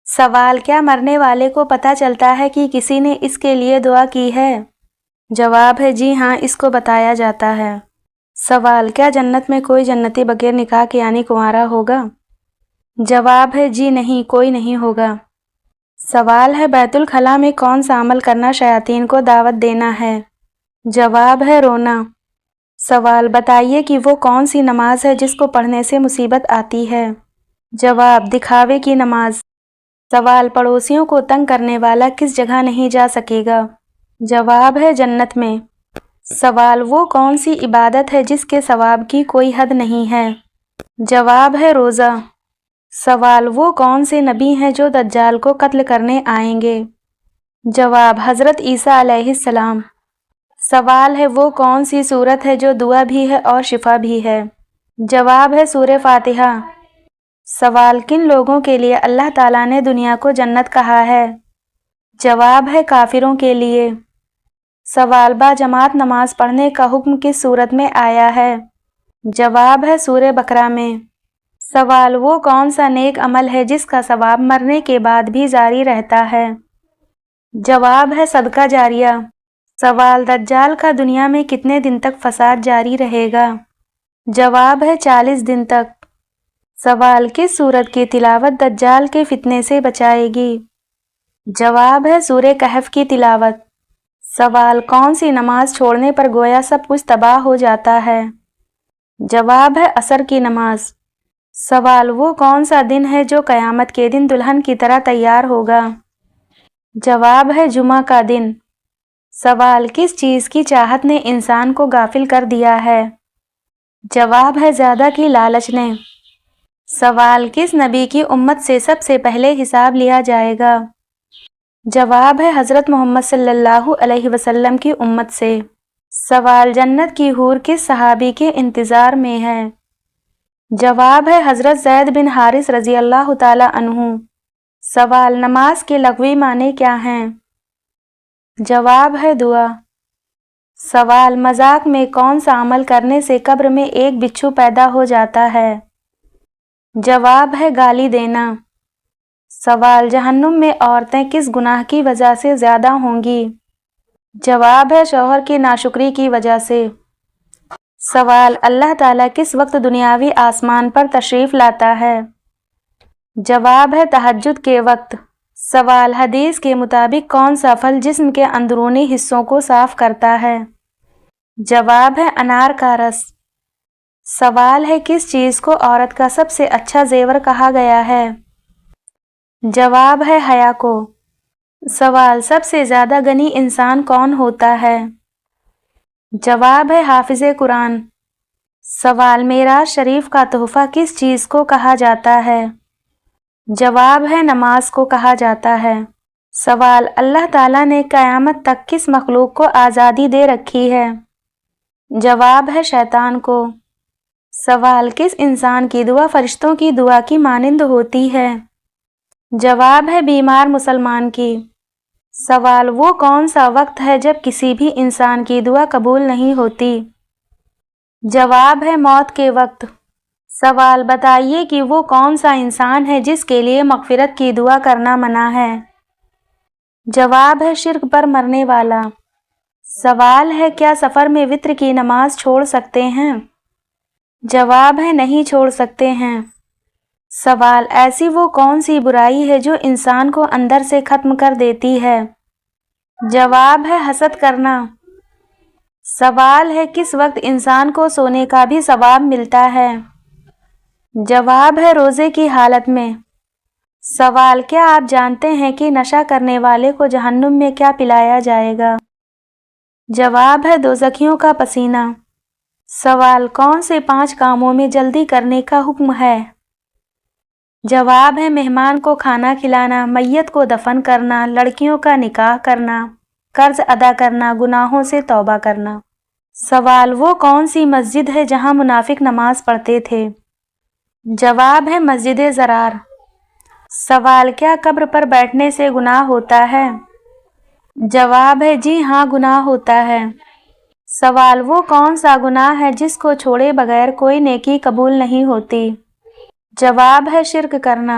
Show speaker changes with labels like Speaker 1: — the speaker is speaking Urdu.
Speaker 1: سوال: کیا مرنے والے کو پتہ چلتا ہے کہ کسی نے اس کے لیے دعا کی ہے؟ جواب ہے جی ہاں، اس کو بتایا جاتا ہے۔ سوال: کیا جنت میں کوئی جنتی بغیر نکاح کے یعنی کنوارا ہوگا؟ جواب ہے جی نہیں، کوئی نہیں ہوگا۔ سوال ہے: بیت الخلاء میں کون سا عمل کرنا شیاطین کو دعوت دینا ہے؟ جواب ہے رونا۔ سوال: بتائیے کہ وہ کون سی نماز ہے جس کو پڑھنے سے مصیبت آتی ہے؟ جواب: دکھاوے کی نماز۔ سوال: پڑوسیوں کو تنگ کرنے والا کس جگہ نہیں جا سکے گا؟ جواب ہے جنت میں۔ سوال: وہ کون سی عبادت ہے جس کے ثواب کی کوئی حد نہیں ہے؟ جواب ہے روزہ۔ سوال: وہ کون سے نبی ہیں جو دجال کو قتل کرنے آئیں گے؟ جواب: حضرت عیسیٰ علیہ السلام۔ سوال ہے: وہ کون سی سورت ہے جو دعا بھی ہے اور شفا بھی ہے؟ جواب ہے سورہ فاتحہ۔ سوال: کن لوگوں کے لیے اللہ تعالیٰ نے دنیا کو جنت کہا ہے؟ جواب ہے کافروں کے لیے۔ سوال: باجماعت نماز پڑھنے کا حکم کس سورت میں آیا ہے؟ جواب ہے سورہ بقرہ میں۔ سوال: وہ کون سا نیک عمل ہے جس کا ثواب مرنے کے بعد بھی جاری رہتا ہے؟ جواب ہے صدقہ جاریہ۔ سوال: دجال کا دنیا میں کتنے دن تک فساد جاری رہے گا؟ جواب ہے 40 دن تک۔ سوال: کس سورت کی تلاوت دجال کے فتنے سے بچائے گی؟ جواب ہے سورہ کہف کی تلاوت۔ سوال: کون سی نماز چھوڑنے پر گویا سب کچھ تباہ ہو جاتا ہے؟ جواب ہے عصر کی نماز۔ سوال: وہ کون سا دن ہے جو قیامت کے دن دلہن کی طرح تیار ہوگا؟ جواب ہے جمعہ کا دن۔ سوال: کس چیز کی چاہت نے انسان کو غافل کر دیا ہے؟ جواب ہے زیادہ کی لالچ نے۔ سوال: کس نبی کی امت سے سب سے پہلے حساب لیا جائے گا؟ جواب ہے حضرت محمد صلی اللہ علیہ وسلم کی امت سے۔ سوال: جنت کی حور کس صحابی کے انتظار میں ہے؟ جواب ہے حضرت زید بن حارث رضی اللہ تعالی عنہ۔ سوال: نماز کے لغوی معنی کیا ہیں؟ جواب ہے دعا۔ سوال: مذاق میں کون سا عمل کرنے سے قبر میں ایک بچھو پیدا ہو جاتا ہے؟ جواب ہے گالی دینا۔ سوال: جہنم میں عورتیں کس گناہ کی وجہ سے زیادہ ہوں گی؟ جواب ہے شوہر کی ناشکری کی وجہ سے۔ سوال: اللہ تعالیٰ کس وقت دنیاوی آسمان پر تشریف لاتا ہے؟ جواب ہے تہجد کے وقت۔ سوال: حدیث کے مطابق کون سا پھل جسم کے اندرونی حصوں کو صاف کرتا ہے؟ جواب ہے انار کا رس۔ سوال ہے: کس چیز کو عورت کا سب سے اچھا زیور کہا گیا ہے؟ جواب ہے حیا کو۔ سوال: سب سے زیادہ غنی انسان کون ہوتا ہے؟ جواب ہے حافظ قرآن۔ سوال: معراج شریف کا تحفہ کس چیز کو کہا جاتا ہے؟ جواب ہے نماز کو کہا جاتا ہے۔ سوال: اللہ تعالیٰ نے قیامت تک کس مخلوق کو آزادی دے رکھی ہے؟ جواب ہے شیطان کو۔ سوال: کس انسان کی دعا فرشتوں کی دعا کی مانند ہوتی ہے؟ جواب ہے بیمار مسلمان کی۔ سوال: وہ کون سا وقت ہے جب کسی بھی انسان کی دعا قبول نہیں ہوتی؟ جواب ہے موت کے وقت۔ سوال: بتائیے کہ وہ کون سا انسان ہے جس کے لیے مغفرت کی دعا کرنا منع ہے؟ جواب ہے شرک پر مرنے والا۔ سوال ہے: کیا سفر میں وتر کی نماز چھوڑ سکتے ہیں؟ جواب ہے نہیں چھوڑ سکتے ہیں۔ سوال: ایسی وہ کون سی برائی ہے جو انسان کو اندر سے ختم کر دیتی ہے؟ جواب ہے حسد کرنا۔ سوال ہے: کس وقت انسان کو سونے کا بھی ثواب ملتا ہے؟ جواب ہے روزے کی حالت میں۔ سوال: کیا آپ جانتے ہیں کہ نشہ کرنے والے کو جہنم میں کیا پلایا جائے گا؟ جواب ہے دوزخیوں کا پسینہ۔ سوال: کون سے 5 کاموں میں جلدی کرنے کا حکم ہے؟ جواب ہے مہمان کو کھانا کھلانا، میت کو دفن کرنا، لڑکیوں کا نکاح کرنا، قرض ادا کرنا، گناہوں سے توبہ کرنا۔ سوال: وہ کون سی مسجد ہے جہاں منافق نماز پڑھتے تھے؟ جواب ہے مسجد ضرار۔ سوال: کیا قبر پر بیٹھنے سے گناہ ہوتا ہے؟ جواب ہے جی ہاں گناہ ہوتا ہے۔ سوال: وہ کون سا گناہ ہے جس کو چھوڑے بغیر کوئی نیکی قبول نہیں ہوتی؟ جواب ہے شرک کرنا۔